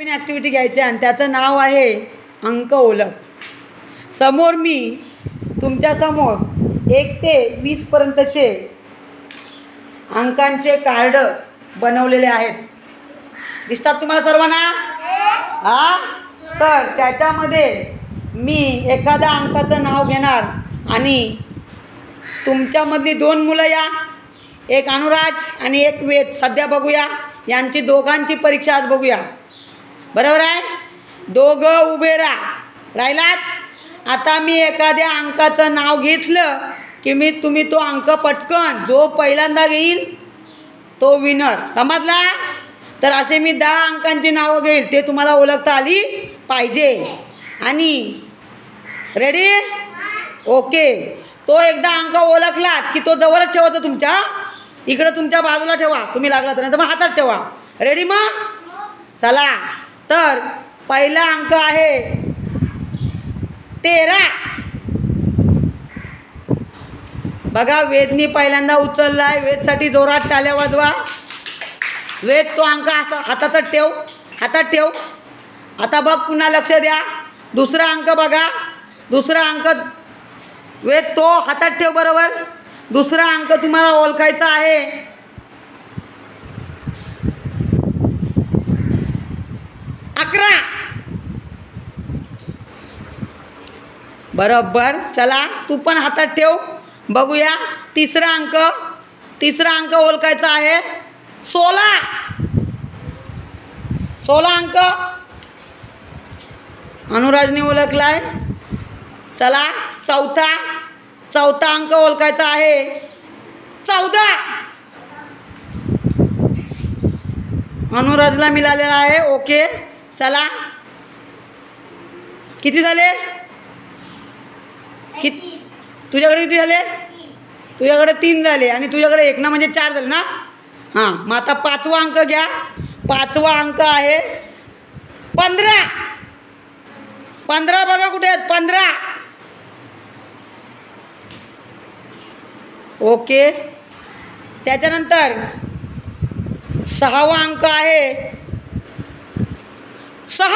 नवीन activity घ्यायची आणि त्याचं नाव आहे अंक ओळख. समोर मी तुमच्यासमोर 1 ते 20 पर्यंतचे अंकांचे कार्ड बनवलेले आहेत. दिसतात तुम्हाला सर्वांना? हां, तर त्याच्यामध्ये मी एखाद्या अंकाचं नाव घेणार आणि तुमच्यामधली 2 मुलं या, एक अनुराज आणि एक वेद, सध्या बघूया यांची दोघांची परीक्षा आज बघूया. बरोबर आहे? दोघं उभे राहिलात. आता मी एखाद्या अंकाचं नाव घेतलं की तुम्ही तो अंक पटकन जो पहिल्यांदा घेईल तो विनर. समजला? तर असे मी 10 अंकांची नावं घेईल, ते तुम्हाला ओळखता आली पाहिजे. आणि रेडी? ओके. तो एकदा अंक ओळखलात की तो जवळच ठेवायचा, तुमच्या इकडं तुमच्या बाजूला ठेवा, तुम्ही लागला तर, नाही तर मग हातात ठेवा. रेडी? मग चला. तर पहिला अंक आहे 13. बघा, वेदनी पहिल्यांदा उचलला आहे. वेदसाठी जोरात टाळ्या वाजवा. वेद, तो अंक असा हातातच ठेव, हातात ठेव. आता बघ, पुन्हा लक्ष द्या. दुसरा अंक बघा. दुसरा अंक वेद तो हातात ठेव. बरोबर. दुसरा अंक तुम्हाला ओळखायचा आहे 11. बरोबर. चला, तू पण हातात ठेव. बघूया तिसरा अंक ओळखायचा आहे 16. 16 अंक अनुराजने ओळखलाय. चला, चौथा अंक ओळखायचा आहे 14. अनुराजला मिळालेला आहे. ओके. चला, किती झाले? तुझ्याकडे किती झाले? तुझ्याकडे 3 झाले आणि तुझ्याकडे 1 ना, म्हणजे 4 झाले ना. हां, मग आता 5वा अंक घ्या. 5वा अंक आहे 15. 15 बघा कुठे आहेत? 15. ओके. त्याच्यानंतर 6वा अंक आहे 6.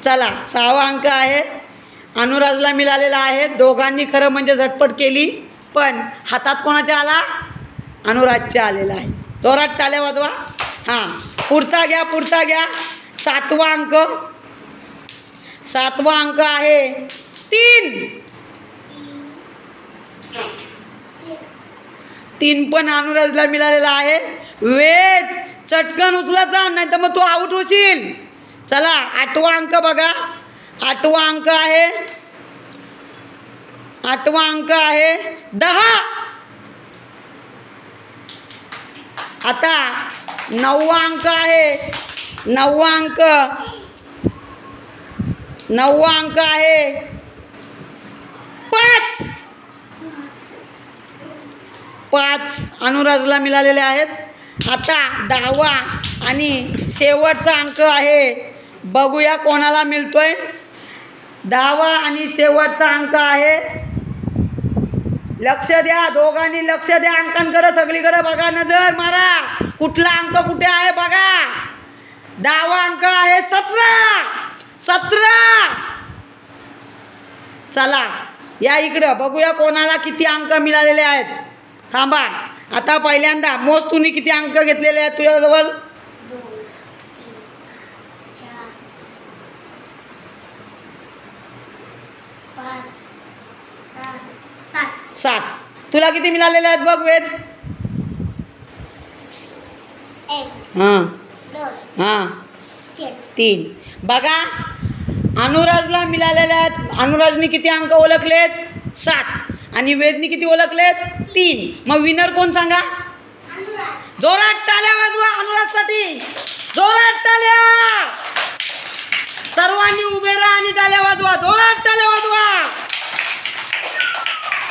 चला, 6वा अंक आहे अनुराजला मिळालेला आहे. दोघांनी खरं म्हणजे झटपट केली, पण हातात कोणाच्या आला? अनुराजच्या आलेला आहे. जोरात टाळ्या वाजवा. हां, पुढचा घ्या. 7वा अंक आहे 3. 3 पण अनुराजला मिळालेला आहे. वेद, चटकन उचलायचा, नाही तर मग तो आऊट होशील. चला, 8वा अंक बघा. 8वा अंक आहे 10. आता 9वा अंक आहे 5. 5 अनुराजला मिळालेले आहेत. आता 10वा आणि शेवटचा अंक आहे, बघूया कोणाला मिळतोय. 10वा आणि शेवटचा अंक आहे, लक्ष द्या, दोघांनी लक्ष द्या अंकांकडे, सगळीकडे बघा, नजर मारा, कुठला अंक कुठे आहे बघा. 10वा अंक आहे 17. चला, या इकडं बघूया कोणाला किती अंक मिळालेले आहेत. थांबा, आता पहिल्यांदा मोज, तुम्ही किती अंक घेतलेले आहेत तुझ्याजवळ? 7. तुला किती मिळालेले आहेत बघ वेद? 3. बघा, अनुराजला मिळालेले आहेत. अनुराजने किती अंक ओळखलेत? 7. आणि वेदनी किती ओळखलेत? 3. मग विनर कोण सांगा? जोरात टाळ्या वाजवा अनुराजसाठी. जोरात टाळ्या. सर्वांनी उभे राहा आणि टाळ्या वाजवा. जोरात टाळ्या वाजवा.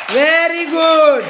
Very good.